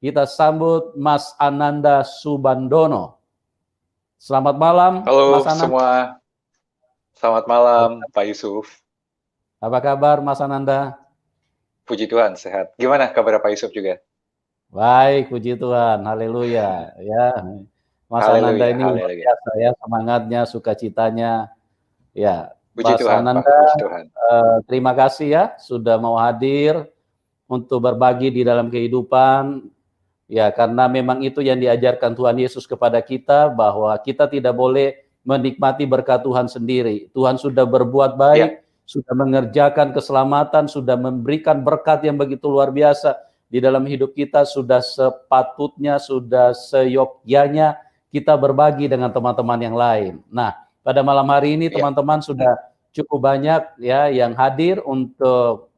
kita sambut Mas Ananda Subandono. Selamat malam, Halo Mas Ananda. semua, selamat malam Pak Yusuf. Apa kabar, Mas Ananda? Puji Tuhan, sehat. Gimana kabar Pak Yusuf juga? Baik, puji Tuhan, haleluya. Ya, Mas Ananda Haleluya, ini luar haleluya. biasa ya, semangatnya, sukacitanya. Ya, Puji Mas Tuhan Pak, Ananda, puji Tuhan. terima kasih ya sudah mau hadir untuk berbagi di dalam kehidupan. Ya, karena memang itu yang diajarkan Tuhan Yesus kepada kita, bahwa kita tidak boleh menikmati berkat Tuhan sendiri. Tuhan sudah berbuat baik, sudah mengerjakan keselamatan, sudah memberikan berkat yang begitu luar biasa di dalam hidup kita. Sudah sepatutnya, sudah seyogyanya kita berbagi dengan teman-teman yang lain. Nah, pada malam hari ini teman-teman sudah cukup banyak ya yang hadir untuk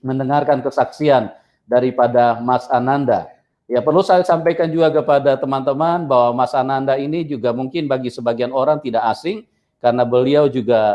mendengarkan kesaksian daripada Mas Ananda. Ya, perlu saya sampaikan juga kepada teman-teman bahwa Mas Ananda ini juga mungkin bagi sebagian orang tidak asing, karena beliau juga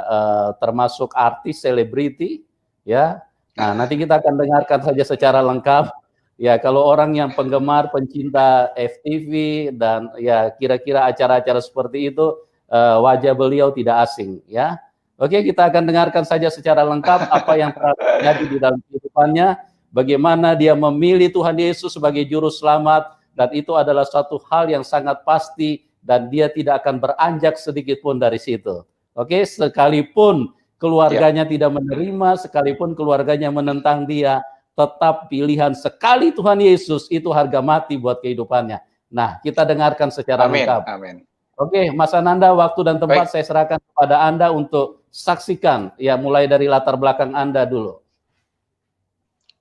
termasuk artis selebriti, ya. Nah, nanti kita akan dengarkan saja secara lengkap. Ya, kalau orang yang penggemar, pencinta FTV dan ya kira-kira acara-acara seperti itu, wajah beliau tidak asing, ya. Oke, kita akan dengarkan saja secara lengkap apa yang terjadi di dalam kehidupannya, bagaimana dia memilih Tuhan Yesus sebagai juru selamat, dan itu adalah suatu hal yang sangat pasti, dan dia tidak akan beranjak sedikit pun dari situ. Oke, sekalipun keluarganya tidak menerima, sekalipun keluarganya menentang dia, tetap pilihan sekali Tuhan Yesus itu harga mati buat kehidupannya. Nah, kita dengarkan secara lengkap. Amin. Oke, Mas Ananda, waktu dan tempat saya serahkan kepada Anda untuk saksikan, ya mulai dari latar belakang Anda dulu.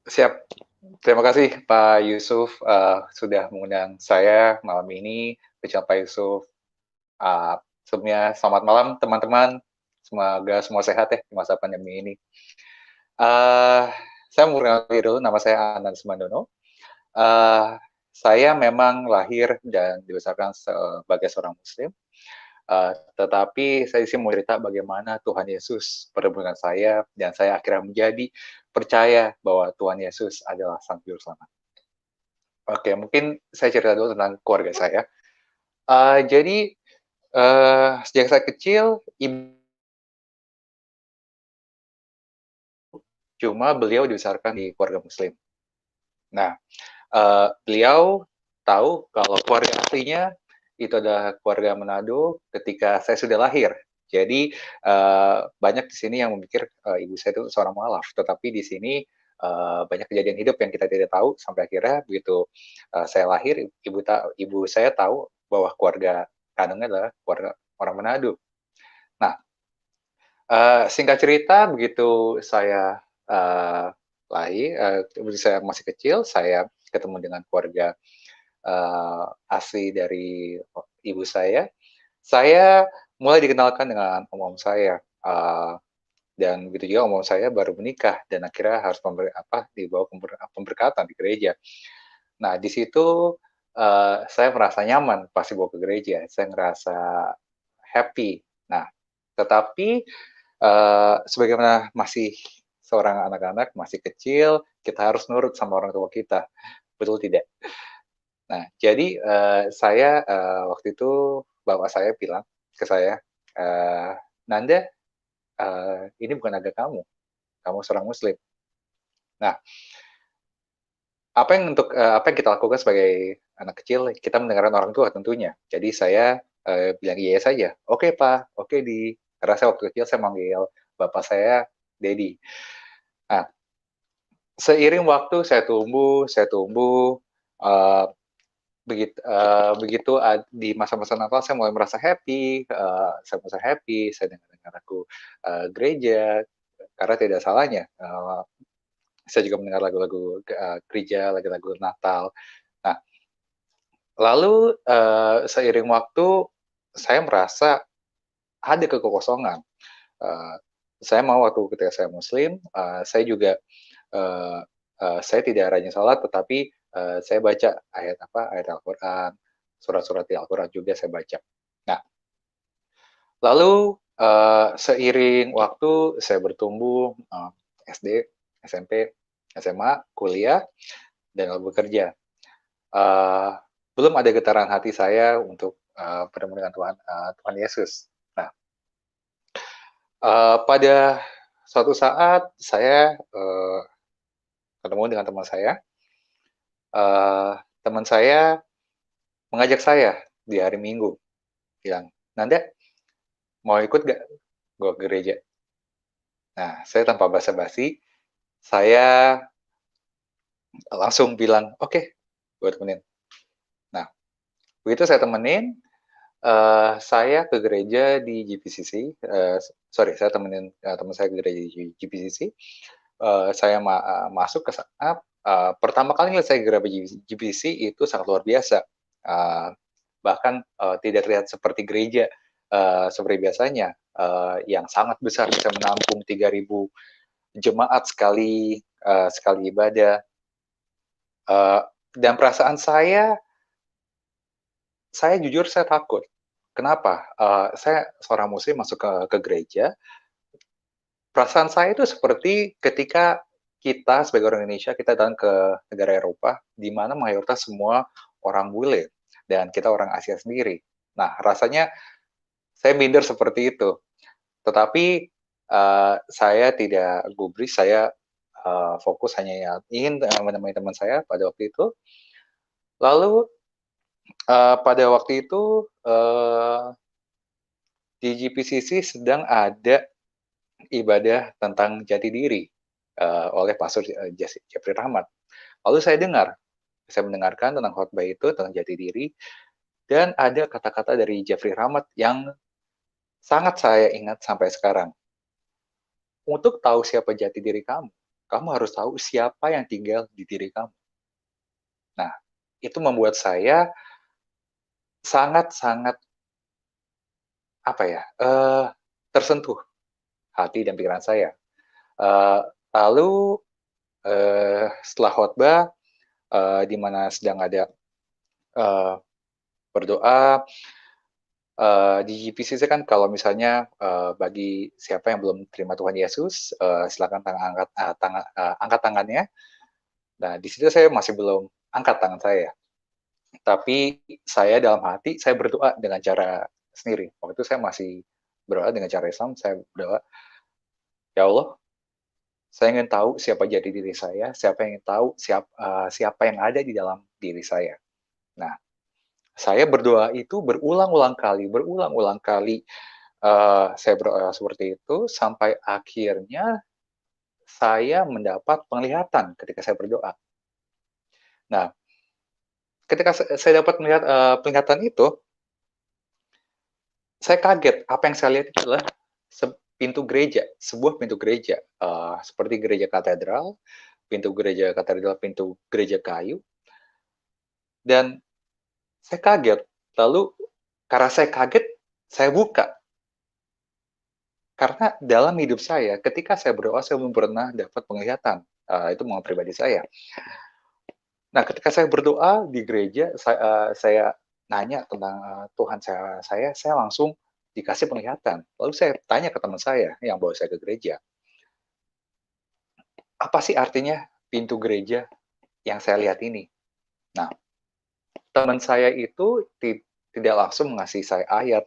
Siap. Terima kasih Pak Yusuf sudah mengundang saya malam ini. Pak Yusuf. Sebelumnya selamat malam teman-teman. Semoga semua sehat ya di masa pandemi ini. Saya mau mengenalkan dulu, nama saya Ananda Subandono. Saya memang lahir dan dibesarkan sebagai seorang Muslim, tetapi saya sih mau cerita bagaimana Tuhan Yesus pertemukan saya, dan saya akhirnya menjadi percaya bahwa Tuhan Yesus adalah Sang Juru Selamat. Oke, mungkin saya cerita dulu tentang keluarga saya. Jadi sejak saya kecil, cuma beliau dibesarkan di keluarga Muslim. Nah, beliau tahu kalau keluarga aslinya itu adalah keluarga Manado ketika saya sudah lahir. Jadi banyak di sini yang memikir ibu saya itu seorang mualaf, tetapi di sini banyak kejadian hidup yang kita tidak tahu sampai akhirnya begitu saya lahir, ibu saya tahu bahwa keluarga kandungnya adalah keluarga orang Manado. Nah, singkat cerita begitu saya lahir, saya masih kecil, saya ketemu dengan keluarga asli dari ibu saya mulai dikenalkan dengan om saya, dan begitu juga om saya baru menikah dan akhirnya harus dibawa pemberkatan di gereja. Nah, di situ saya merasa nyaman pas dibawa ke gereja, saya ngerasa happy. Nah, tetapi sebagaimana masih seorang anak-anak, masih kecil, kita harus nurut sama orang tua kita, betul tidak? Nah, jadi saya waktu itu bapak saya bilang ke saya, Nanda, ini bukan agama kamu seorang Muslim. Nah, apa yang kita lakukan sebagai anak kecil, kita mendengarkan orang tua tentunya. Jadi saya bilang iya saja. Oke Pak, oke Di. Karena saya waktu kecil saya manggil bapak saya Dedi. Nah, seiring waktu saya tumbuh, begitu di masa-masa Natal saya mulai merasa happy, saya dengar lagu gereja, karena tidak salahnya saya juga mendengar lagu-lagu gereja, lagu-lagu Natal. Nah, lalu seiring waktu saya merasa ada kekosongan. Saya mau waktu ketika saya Muslim, saya juga saya tidak rajin sholat, tetapi saya baca ayat Al-Quran, surat-surat di Al-Quran juga saya baca. Nah, lalu seiring waktu saya bertumbuh, SD, SMP, SMA, kuliah, dan lalu bekerja. Belum ada getaran hati saya untuk bertemu dengan Tuhan Yesus. Nah, pada suatu saat saya ketemu dengan teman saya. Teman saya mengajak saya di hari Minggu, bilang, "Nanda, mau ikut gak gue ke gereja?" Nah, saya tanpa basa-basi, saya langsung bilang, "Oke, gue temenin." Nah, begitu saya temenin, saya ke gereja di GPCC, sorry, saya temenin teman saya ke gereja di GPCC. Saya masuk ke sana, pertama kali ngeliat saya ke gereja GPCC itu sangat luar biasa. Bahkan tidak terlihat seperti gereja seperti biasanya, yang sangat besar bisa menampung 3.000 jemaat sekali ibadah. Dan perasaan saya jujur saya takut. Kenapa? Saya seorang muslim masuk ke gereja, perasaan saya itu seperti ketika kita sebagai orang Indonesia, kita datang ke negara Eropa, di mana mayoritas semua orang bule, dan kita orang Asia sendiri. Nah, rasanya saya minder seperti itu. Tetapi saya tidak gubris, saya fokus hanya ingin menemani teman saya pada waktu itu. Lalu pada waktu itu di GPCC sedang ada ibadah tentang jati diri oleh Pastor Jeffrey Rahmat. Lalu saya mendengarkan tentang khotbah itu tentang jati diri, dan ada kata-kata dari Jeffrey Rahmat yang sangat saya ingat sampai sekarang. Untuk tahu siapa jati diri kamu, kamu harus tahu siapa yang tinggal di diri kamu. Nah, itu membuat saya sangat-sangat tersentuh hati dan pikiran saya. Lalu setelah khotbah, di mana sedang ada berdoa, di GPCC kan kalau misalnya bagi siapa yang belum terima Tuhan Yesus, silakan angkat tangannya. Nah, di situ saya masih belum angkat tangan saya. Tapi saya dalam hati, saya berdoa dengan cara sendiri. Waktu itu saya masih berdoa dengan cara Islam, saya berdoa, "Ya Allah, saya ingin tahu siapa jati diri saya, siapa yang ingin tahu siapa yang ada di dalam diri saya." Nah, saya berdoa itu berulang-ulang kali, saya berdoa seperti itu, sampai akhirnya saya mendapat penglihatan ketika saya berdoa. Nah, ketika saya dapat melihat penglihatan itu, saya kaget. Apa yang saya lihat itu adalah sebuah pintu gereja, seperti gereja katedral, pintu gereja kayu, dan saya kaget. Lalu karena saya kaget, saya buka. Karena dalam hidup saya, ketika saya berdoa, saya belum pernah dapat penglihatan. Itu menurut pribadi saya. Nah, ketika saya berdoa di gereja, saya nanya tentang Tuhan saya langsung dikasih penglihatan. Lalu saya tanya ke teman saya yang bawa saya ke gereja, apa sih artinya pintu gereja yang saya lihat ini? Nah, teman saya itu tidak langsung mengasih saya ayat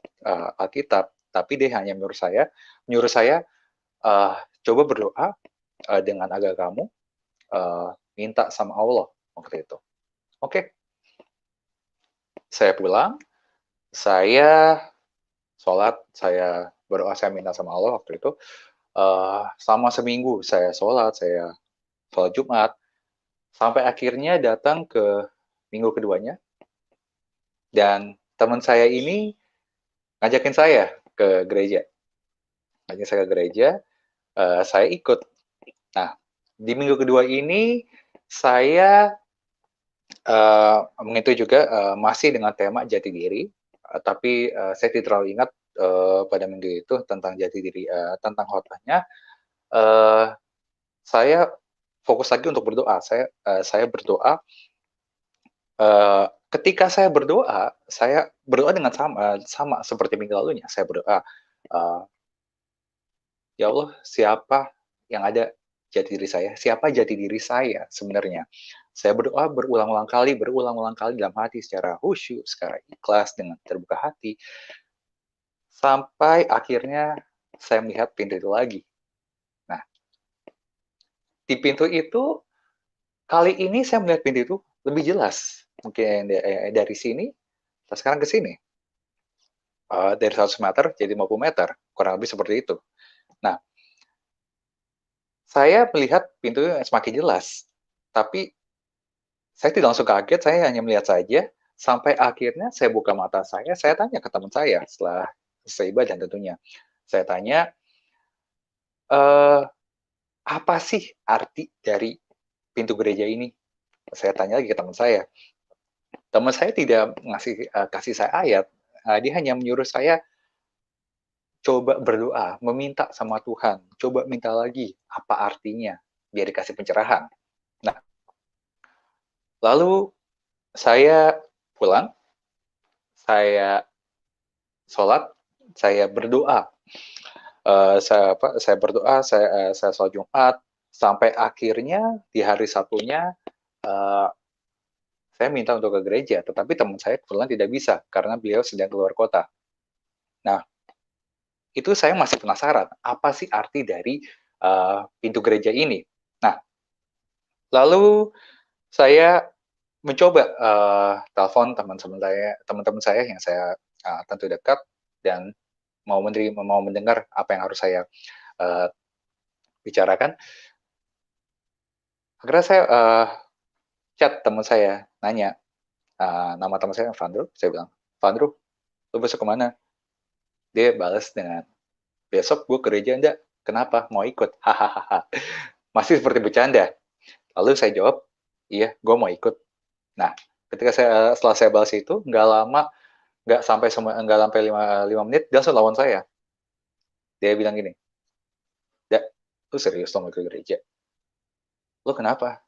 Alkitab, tapi dia hanya menyuruh saya coba berdoa dengan agak kamu, minta sama Allah waktu itu. Oke, saya pulang, saya sholat, saya berdoa, saya minta sama Allah waktu itu. Selama seminggu saya sholat Jumat, sampai akhirnya datang ke minggu keduanya, dan teman saya ini ngajakin saya ke gereja. Saya ikut. Nah, di minggu kedua ini saya mengikuti juga masih dengan tema jati diri, tapi saya tidak terlalu ingat pada minggu itu tentang jati diri, tentang khotbahnya. Saya fokus lagi untuk berdoa. Saya berdoa. Ketika saya berdoa dengan sama seperti minggu lalunya. Saya berdoa, "Ya Allah, siapa yang ada jati diri saya? Siapa jati diri saya sebenarnya?" Saya berdoa berulang-ulang kali dalam hati secara khusyuk, secara ikhlas, dengan terbuka hati, sampai akhirnya saya melihat pintu itu lagi. Nah, di pintu itu, kali ini saya melihat pintu itu lebih jelas. Mungkin dari sini, sekarang ke sini. Dari 100 meter jadi 50 meter, kurang lebih seperti itu. Nah, saya melihat pintu semakin jelas, tapi saya tidak langsung kaget, saya hanya melihat saja, sampai akhirnya saya buka mata saya tanya ke teman saya setelah selesai ibadah tentunya. Saya tanya, eee, "Apa sih arti dari pintu gereja ini?" Saya tanya lagi ke teman saya. Teman saya tidak kasih saya ayat, dia hanya menyuruh saya coba berdoa, meminta sama Tuhan, coba minta lagi, apa artinya, biar dikasih pencerahan. Nah, lalu saya pulang, saya sholat, saya berdoa, saya berdoa, saya sholat Jumat, sampai akhirnya di hari Sabtunya, eee, saya minta untuk ke gereja, tetapi teman saya kebetulan tidak bisa, karena beliau sedang keluar kota. Nah, itu saya masih penasaran, apa sih arti dari, pintu gereja ini? Nah, lalu saya mencoba, telepon teman-teman saya yang saya, tentu dekat, dan mau mendengar apa yang harus saya, eee, bicarakan. Akhirnya saya, chat teman saya, nanya, nama teman saya Vandro, saya bilang, "Vandro, lu besok kemana?" Dia balas dengan, "Besok gue ke gereja ndak, kenapa? Mau ikut?" Hahaha. Masih seperti bercanda. Lalu saya jawab, "Iya, gue mau ikut." Nah, setelah saya balas itu, nggak lama, nggak sampai 5 menit, dia langsung lawan saya. Dia bilang gini, "Dak, lu serius lo mau ke gereja? Lu kenapa?"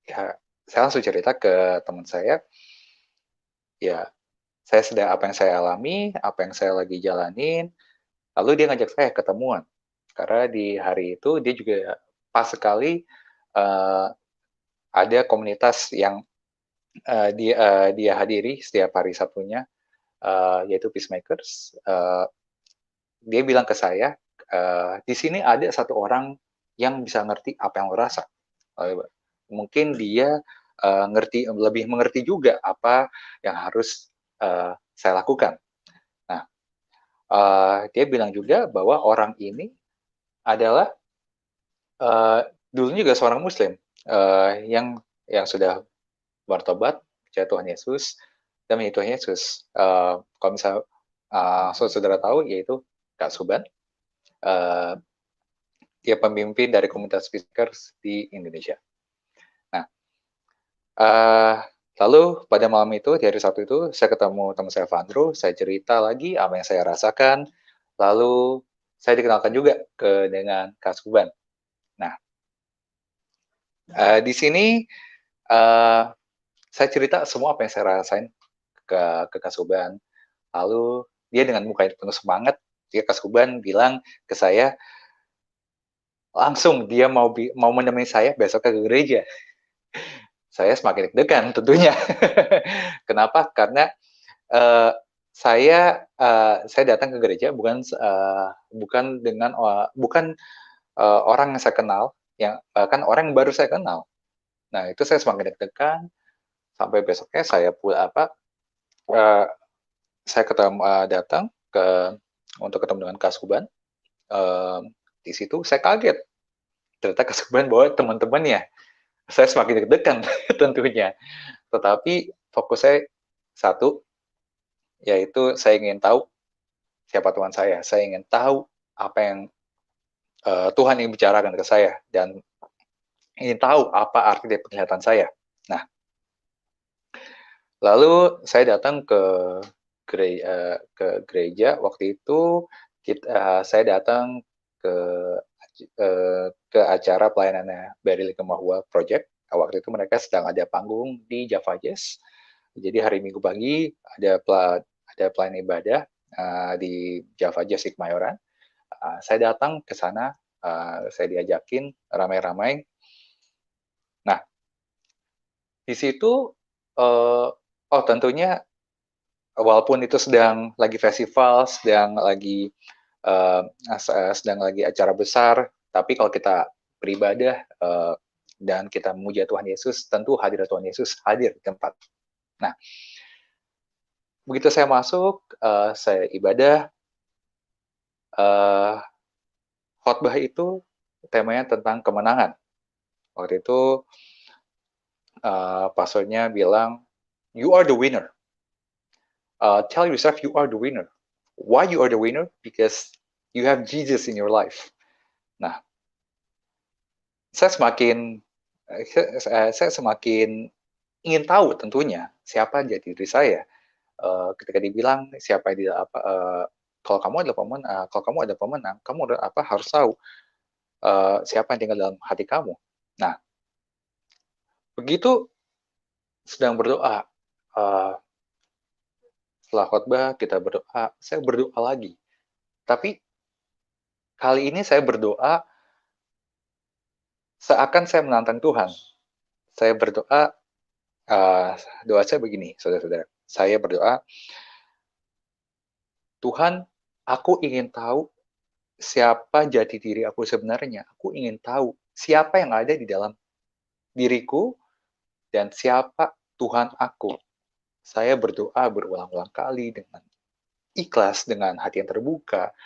Ya, saya langsung cerita ke teman saya, ya saya sedang apa yang saya alami, apa yang saya lagi jalanin, lalu dia ngajak saya ketemuan. Karena di hari itu dia juga pas sekali, eee, ada komunitas yang, dia hadiri setiap hari Sabtunya, yaitu Peacemakers. Dia bilang ke saya, "Di sini ada satu orang yang bisa ngerti apa yang lo rasa. Mungkin dia, lebih mengerti juga apa yang harus, saya lakukan." Nah, dia bilang juga bahwa orang ini adalah, dulunya juga seorang muslim, yang sudah bertobat percaya Tuhan Yesus dan mengikuti Tuhan Yesus. Kalau misal, saudara tahu, yaitu Kak Suban, eee, dia pemimpin dari komunitas Peacemakers di Indonesia. Nah, eee, lalu pada malam itu, di hari Sabtu itu, saya ketemu teman saya Vandro, saya cerita lagi apa yang saya rasakan, lalu saya dikenalkan juga dengan Kak Suban. Nah, di sini, eee, saya cerita semua apa yang saya rasain ke Kak Suban, lalu dia dengan muka yang penuh semangat, Kak Suban bilang ke saya, langsung dia mau menemani saya besok ke gereja. Saya semakin deg-degan tentunya. Kenapa? Karena, eee, saya datang ke gereja bukan dengan, orang yang saya kenal, yang bahkan orang yang baru saya kenal. Nah, itu saya semakin deg-degan, sampai besoknya eee, saya datang untuk ketemu dengan Kaskuban, eee, di situ saya kaget, ternyata Kaskuban bawa teman-temannya. Saya semakin deg-degan tentunya, tetapi fokus saya satu, yaitu saya ingin tahu siapa Tuhan saya ingin tahu apa yang, Tuhan ingin bicarakan ke saya, dan ingin tahu apa arti dari penglihatan saya. Nah, lalu saya datang ke gereja waktu itu, saya datang ke ke acara pelayanannya Barry Likumahua Project. Waktu itu mereka sedang ada panggung di Java Jazz. Jadi hari Minggu pagi ada pelayanan ibadah, di Java Jazz di Kemayoran. Saya datang ke sana, saya diajakin ramai-ramai. Nah, Di situ, tentunya walaupun itu sedang lagi festival, sedang lagi acara besar, tapi kalau kita beribadah dan kita memuja Tuhan Yesus, tentu hadirat Tuhan Yesus hadir di tempat. Nah, begitu saya masuk, saya ibadah, khotbah itu temanya tentang kemenangan. Waktu itu pastornya bilang, "You are the winner. Tell yourself you are the winner. Why you are the winner? Because you have Jesus in your life." Nah, saya semakin saya semakin ingin tahu tentunya siapa jadi diri saya. Ketika dibilang siapa di apa kalau kamu adalah pemenang, kamu harus tahu siapa yang tinggal dalam hati kamu. Nah, begitu sedang berdoa, setelah khotbah kita berdoa, saya berdoa lagi. Tapi kali ini saya berdoa seakan saya menantang Tuhan. Saya berdoa, doa saya begini, saudara-saudara. Saya berdoa, Tuhan, aku ingin tahu siapa jati diri aku sebenarnya. Aku ingin tahu siapa yang ada di dalam diriku dan siapa Tuhan aku. Saya berdoa berulang-ulang kali dengan ikhlas, dengan hati yang terbuka.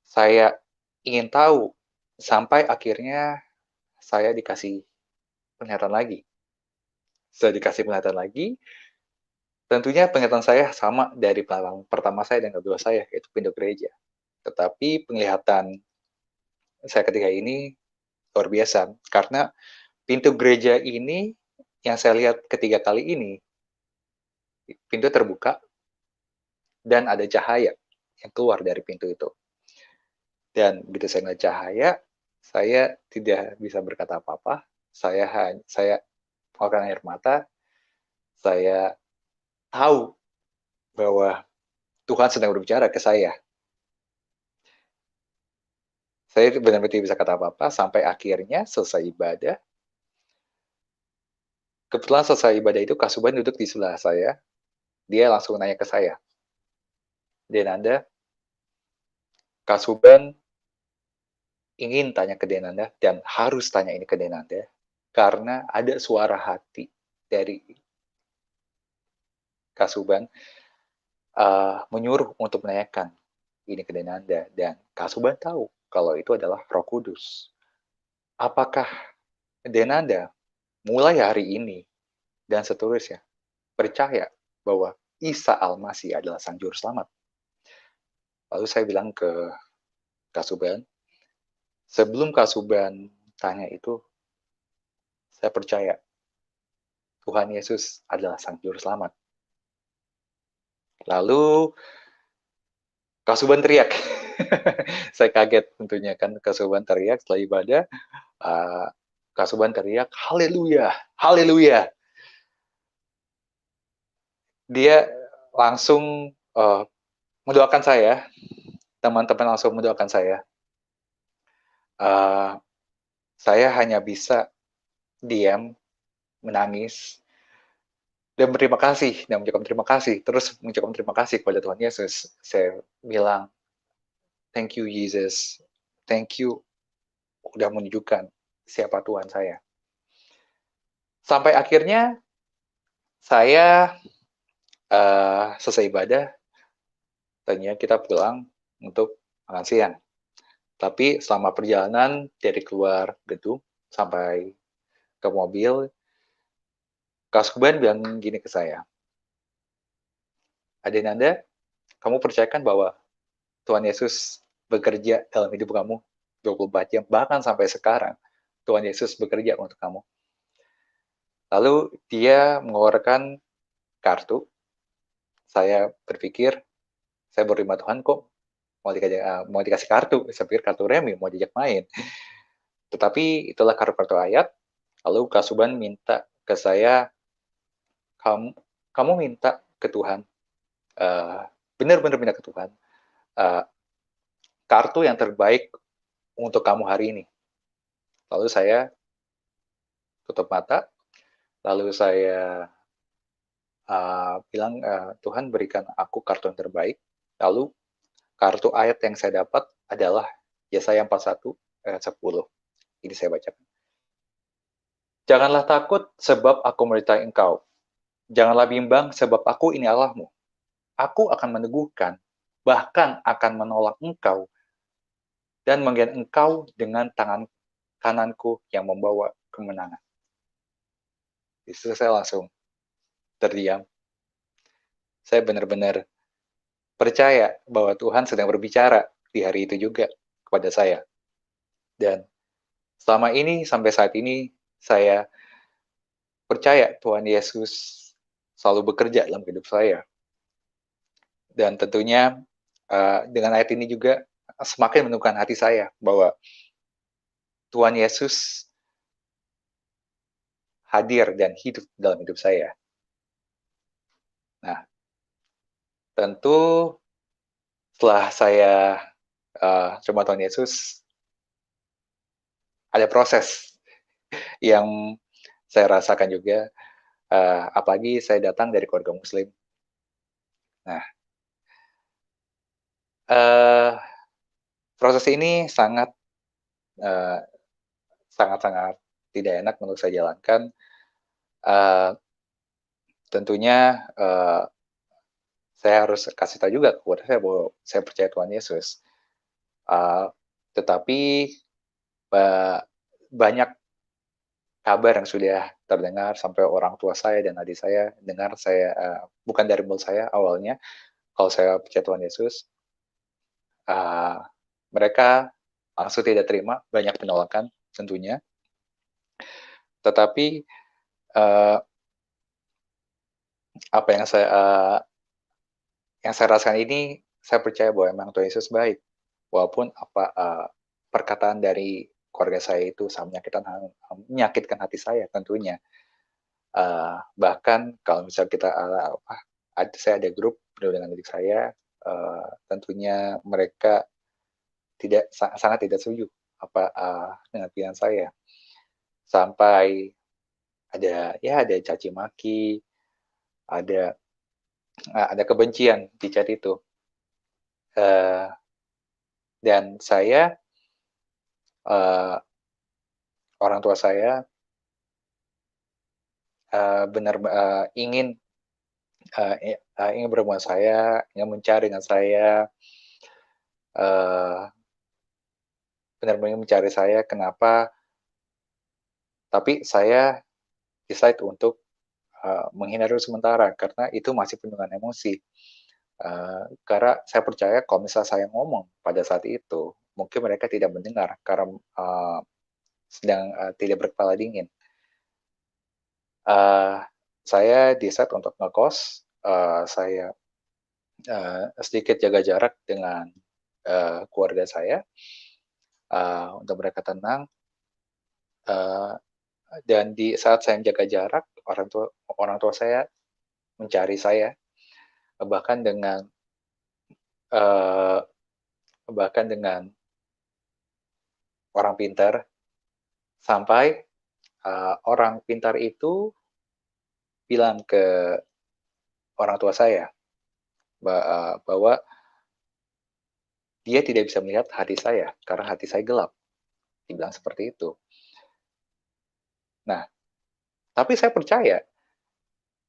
Saya ingin tahu sampai akhirnya saya dikasih penglihatan lagi. Saya dikasih penglihatan lagi, tentunya penglihatan saya sama dari penglihatan pertama saya dan kedua saya, yaitu pintu gereja. Tetapi penglihatan saya ketika ini luar biasa, karena pintu gereja ini yang saya lihat ketiga kali ini, pintu terbuka dan ada cahaya yang keluar dari pintu itu. Dan begitu saya melihat cahaya, saya tidak bisa berkata apa-apa. Saya mengeluarkan air mata. Saya tahu bahwa Tuhan sedang berbicara ke saya. Saya benar-benar tidak bisa kata apa-apa sampai akhirnya selesai ibadah. Kebetulan selesai ibadah itu Kasuban duduk di sebelah saya. Dia langsung nanya ke saya, Denanda, Kasuban ingin tanya ke Denanda dan harus tanya ini ke Denanda karena ada suara hati dari Kasuban menyuruh untuk menanyakan ini ke Denanda, dan Kasuban tahu kalau itu adalah Roh Kudus. Apakah Denanda mulai hari ini dan seterusnya percaya bahwa Isa Al-Masih adalah Sang Juru Selamat? Lalu saya bilang ke Kasuban, sebelum Kasuban tanya itu, saya percaya Tuhan Yesus adalah Sang Juru Selamat. Lalu Kasuban teriak. Saya kaget tentunya kan, Kasuban teriak setelah ibadah. Kasuban teriak, haleluya, haleluya. Dia langsung mendoakan saya, teman-teman langsung mendoakan saya. Saya hanya bisa diam, menangis, dan berterima kasih, dan mengucapkan terima kasih, terus mengucapkan terima kasih kepada Tuhan Yesus. Saya bilang, thank you Jesus, thank you udah menunjukkan siapa Tuhan saya. Sampai akhirnya saya selesai ibadah, tadinya kita pulang untuk makan siang. Tapi selama perjalanan dari keluar gedung sampai ke mobil, Kasuban bilang gini ke saya, Adenanda, kamu percayakan bahwa Tuhan Yesus bekerja dalam hidup kamu 24 jam, bahkan sampai sekarang Tuhan Yesus bekerja untuk kamu. Lalu dia mengeluarkan kartu. Saya berpikir, saya berterima Tuhan kok mau dikasih kartu. Saya pikir kartu remi, mau diajak main. Tetapi itulah kartu-kartu ayat. Lalu Kasuban minta ke saya, kamu minta ke Tuhan, benar-benar minta ke Tuhan, kartu yang terbaik untuk kamu hari ini. Lalu saya tutup mata, Lalu saya bilang, Tuhan berikan aku kartu yang terbaik. Lalu kartu ayat yang saya dapat adalah Yesaya 41 ayat 10. Ini saya bacakan. Janganlah takut sebab aku menyertai engkau. Janganlah bimbang sebab aku ini Allahmu. Aku akan meneguhkan, bahkan akan menolak engkau dan menggendong engkau dengan tangan kananku yang membawa kemenangan. Di situ saya langsung terdiam. Saya benar-benar percaya bahwa Tuhan sedang berbicara di hari itu juga kepada saya. Dan selama ini, sampai saat ini, saya percaya Tuhan Yesus selalu bekerja dalam hidup saya. Dan tentunya dengan ayat ini juga semakin meneguhkan hati saya bahwa Tuhan Yesus hadir dan hidup dalam hidup saya. Nah, tentu setelah saya terima Tuhan Yesus, ada proses yang saya rasakan juga, apalagi saya datang dari keluarga Muslim. Nah, proses ini sangat-sangat tidak enak untuk saya jalankan. Tentunya saya harus kasih tahu juga kepada saya bahwa saya percaya Tuhan Yesus. Tetapi banyak kabar yang sudah terdengar sampai orang tua saya dan adik saya dengar saya, bukan dari mulut saya awalnya, kalau saya percaya Tuhan Yesus, mereka langsung tidak terima, banyak penolakan tentunya. Tetapi apa yang saya rasakan ini, saya percaya bahwa memang Tuhan Yesus baik. Walaupun perkataan dari keluarga saya itu sangat menyakitkan hati saya tentunya. Bahkan kalau misal kita saya ada grup penuh dengan adik saya, tentunya mereka sangat tidak setuju dengan pilihan saya. Sampai ada caci maki, ada kebencian di chat itu. Dan saya, orang tua saya benar ingin berhubungan saya, ingin mencari dengan saya, benar-benar mencari saya. Kenapa? Tapi saya decide untuk menghindar dulu sementara karena itu masih penuh dengan emosi. Karena saya percaya kalau misalnya saya ngomong pada saat itu, mungkin mereka tidak mendengar karena sedang tidak berkepala dingin. Saya decide untuk ngekos, saya sedikit jaga jarak dengan keluarga saya, untuk mereka tenang. Dan di saat saya menjaga jarak, orang tua saya mencari saya, bahkan dengan orang pintar, sampai orang pintar itu bilang ke orang tua saya bahwa dia tidak bisa melihat hati saya karena hati saya gelap. Dibilang seperti itu. Nah, tapi saya percaya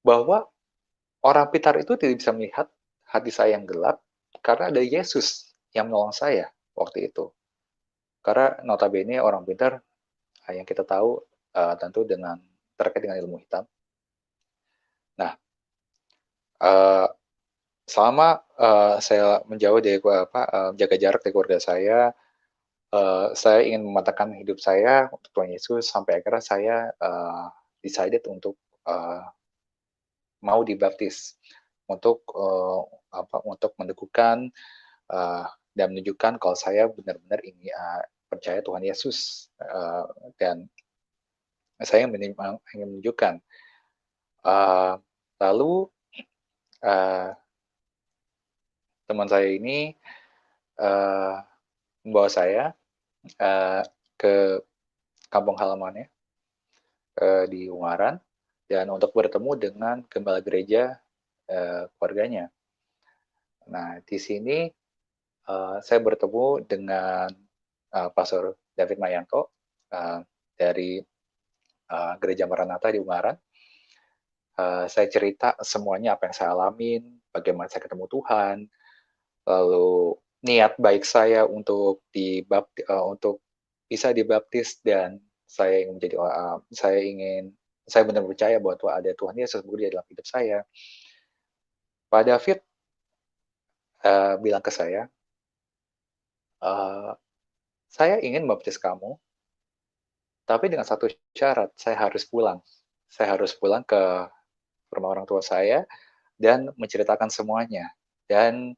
bahwa orang pintar itu tidak bisa melihat hati saya yang gelap karena ada Yesus yang menolong saya waktu itu. Karena notabene orang pintar yang kita tahu tentu terkait dengan ilmu hitam. Nah, selama saya menjauh dari jaga jarak dari keluarga saya ingin mematahkan hidup saya untuk Tuhan Yesus sampai akhirnya saya decided untuk mau dibaptis untuk untuk meneguhkan dan menunjukkan kalau saya benar-benar ini percaya Tuhan Yesus, dan saya ingin menunjukkan. Lalu teman saya ini membawa saya ke kampung halamannya di Ungaran, dan untuk bertemu dengan gembala gereja keluarganya. Nah, di sini saya bertemu dengan Pastor David Mayanto dari Gereja Maranatha di Ungaran. Saya cerita semuanya apa yang saya alamin, bagaimana saya ketemu Tuhan, lalu niat baik saya untuk untuk bisa dibaptis, dan saya ingin menjadi saya benar percaya bahwa ada Tuhan Yesus bekerja dalam hidup saya. Pak David bilang ke saya ingin membaptis kamu, tapi dengan satu syarat, saya harus pulang. Saya harus pulang ke rumah orang tua saya dan menceritakan semuanya. Dan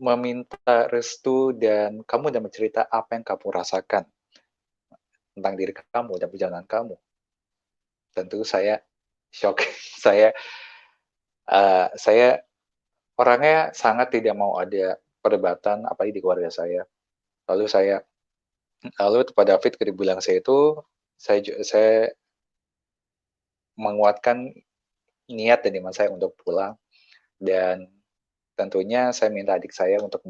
meminta restu dan mencerita apa yang kamu rasakan tentang diri kamu dan perjalanan kamu. Tentu saya shock. Saya orangnya sangat tidak mau ada perdebatan, apalagi di keluarga saya. Lalu Pak David ketika bilang saya itu, saya menguatkan niat dan iman saya untuk pulang, dan tentunya saya minta adik saya untuk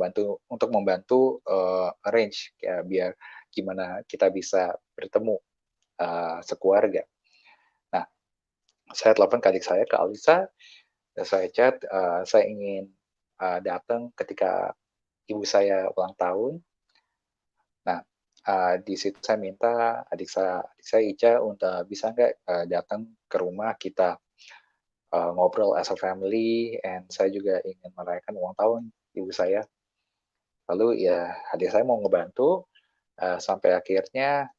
membantu arrange ya, biar gimana kita bisa bertemu sekeluarga. Nah, saya telepon ke adik saya, ke Alisa, dan saya chat, saya ingin datang ketika ibu saya ulang tahun. Nah, di situ saya minta adik saya Ica untuk bisa nggak datang ke rumah kita ngobrol as a family, and saya juga ingin merayakan ulang tahun ibu saya. Lalu ya adik saya mau ngebantu, sampai akhirnya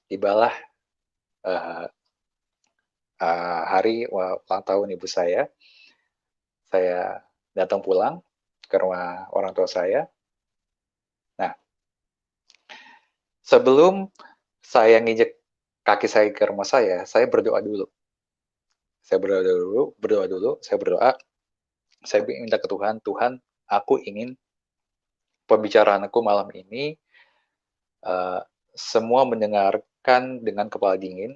tibalah hari ulang tahun ibu saya. Saya datang pulang ke rumah orang tua saya. Nah, sebelum saya nginjek kaki saya ke rumah saya berdoa dulu. Saya berdoa, saya minta ke Tuhan, Tuhan, aku ingin pembicaraanku malam ini semua mendengarkan dengan kepala dingin,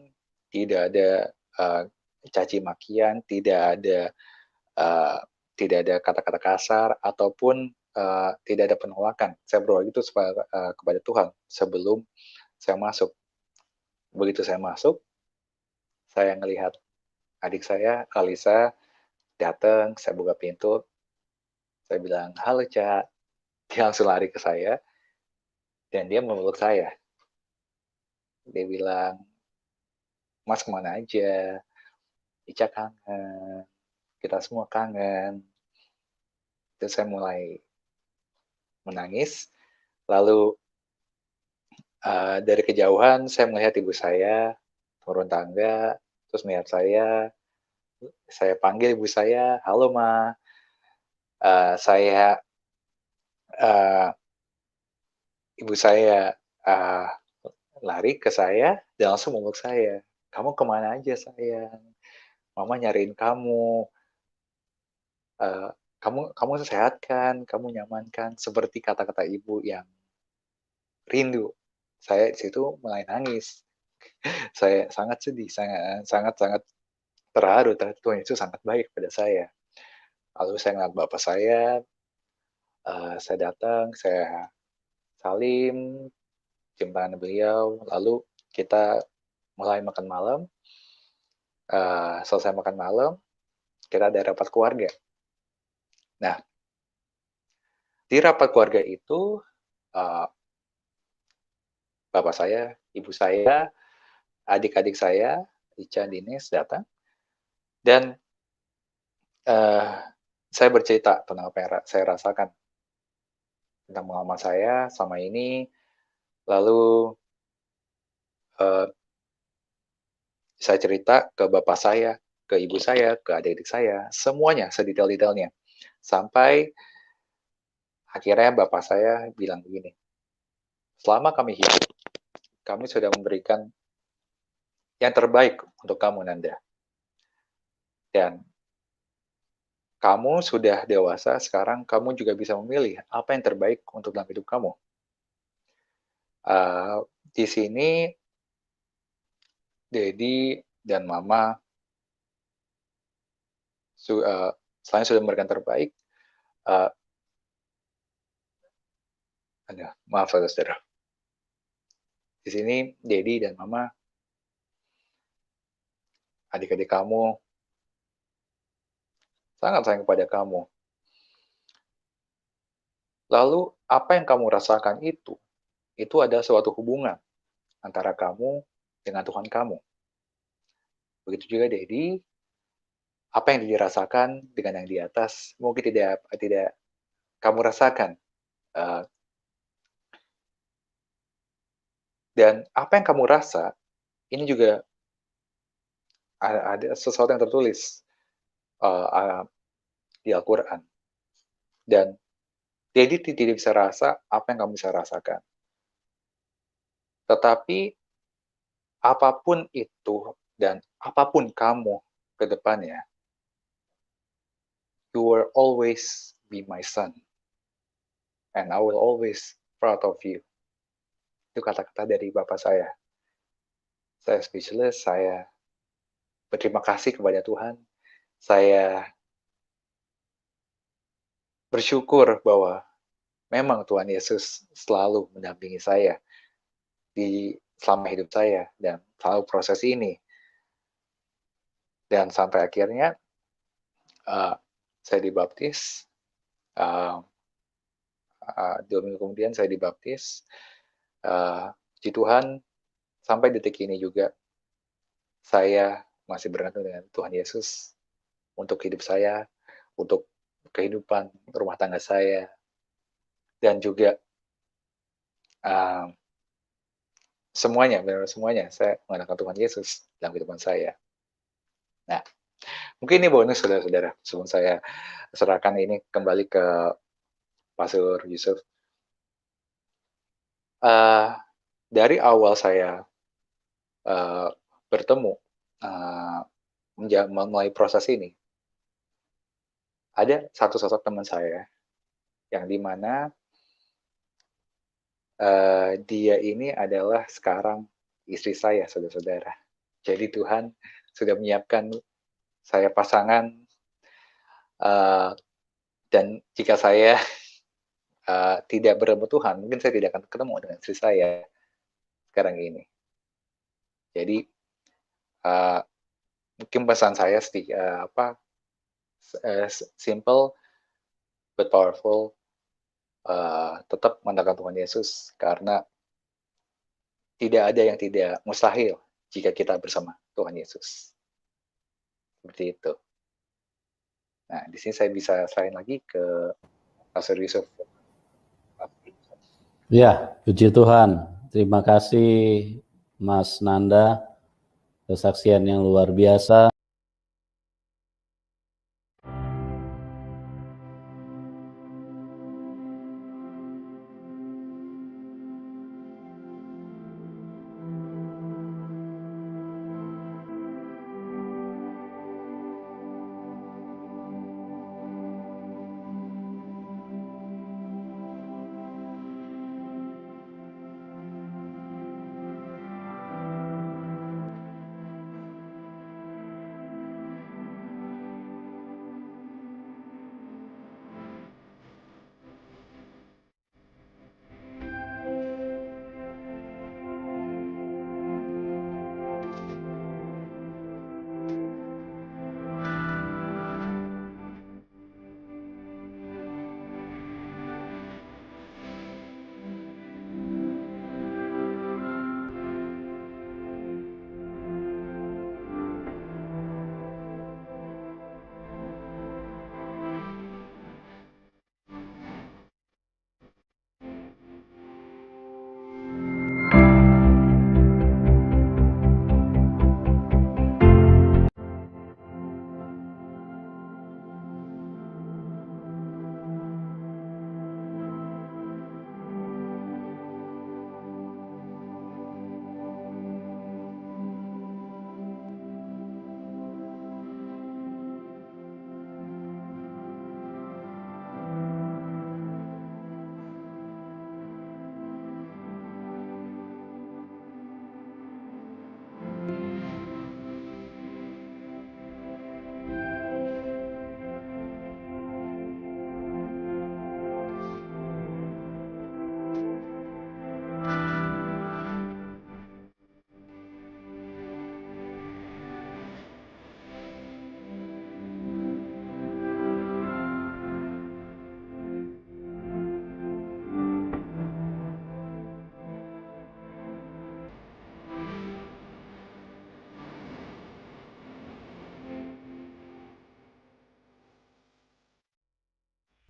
tidak ada caci makian, tidak ada kata-kata kasar, ataupun tidak ada penolakan. Saya berdoa itu kepada Tuhan sebelum saya masuk. Begitu saya masuk, saya melihat adik saya, Alisa, datang, saya buka pintu, saya bilang, halo Ca. Dia langsung lari ke saya, dan dia memeluk saya. Dia bilang, Mas kemana aja? Ica kangen, kita semua kangen. Terus saya mulai menangis, lalu dari kejauhan saya melihat ibu saya turun tangga, terus melihat saya panggil ibu saya, halo Ma. Ibu saya lari ke saya dan langsung memeluk saya. Kamu kemana aja sayang? Mama nyariin kamu. Kamu sehat kan? Kamu nyaman kan? Seperti kata-kata ibu yang rindu. Saya di situ mulai nangis. Saya sangat sedih, sangat terharu. Ternyata Tuhan Yesus sangat baik pada saya. Lalu saya ngeliat bapak saya datang, saya salim, cium tangan beliau, lalu kita mulai makan malam. Selesai makan malam, kita ada rapat keluarga. Nah, di rapat keluarga itu, bapak saya, ibu saya, adik-adik saya, Ica, Dinis datang, dan saya bercerita tentang apa yang saya rasakan, tentang pengalaman saya sama ini, lalu saya cerita ke bapak saya, ke ibu saya, ke adik-adik saya, semuanya, sedetail-detailnya. Sampai akhirnya bapak saya bilang begini, selama kami hidup, kami sudah memberikan yang terbaik untuk kamu, Nanda. Dan kamu sudah dewasa, sekarang kamu juga bisa memilih apa yang terbaik untuk dalam hidup kamu. Di sini, Daddy dan Mama selain sudah memberikan terbaik, maaf saudara-saudara. Di sini Daddy dan Mama, adik-adik kamu sangat sayang kepada kamu. Lalu apa yang kamu rasakan itu adalah suatu hubungan antara kamu dengan Tuhan kamu. Begitu juga Daddy, apa yang dirasakan dengan yang di atas mungkin tidak kamu rasakan. Dan apa yang kamu rasa, ini juga ada sesuatu yang tertulis di Al-Quran. Dan Daddy tidak bisa rasa apa yang kamu bisa rasakan. Tetapi apapun itu dan apapun kamu ke depannya, you will always be my son. And I will always proud of you. Itu kata-kata dari Bapak saya. Saya speechless, saya berterima kasih kepada Tuhan. Saya bersyukur bahwa memang Tuhan Yesus selalu mendampingi saya selama hidup saya dan selalu proses ini. Dan sampai akhirnya saya dibaptis. 2 minggu kemudian saya dibaptis. Puji Tuhan, sampai detik ini juga saya masih bergantung dengan Tuhan Yesus untuk hidup saya, untuk kehidupan rumah tangga saya, dan juga semuanya, benar semuanya, saya mengandalkan Tuhan Yesus dalam kehidupan saya. Nah, mungkin ini bonus saudara-saudara, sebelum saya serahkan ini kembali ke Pastor Yusuf. Dari awal saya bertemu, mulai proses ini, ada satu sosok teman saya yang dimana dia ini adalah sekarang istri saya, saudara-saudara. Jadi Tuhan sudah menyiapkan saya pasangan, dan jika saya tidak bertemu Tuhan, mungkin saya tidak akan ketemu dengan istri saya sekarang ini. Jadi mungkin pesan saya simple but powerful. Tetap mengandalkan Tuhan Yesus karena tidak ada yang tidak mustahil jika kita bersama Tuhan Yesus. Seperti itu. Nah, di sini saya bisa serahin lagi ke Pastor Yusuf. Ya, puji Tuhan. Terima kasih Mas Nanda, kesaksian yang luar biasa.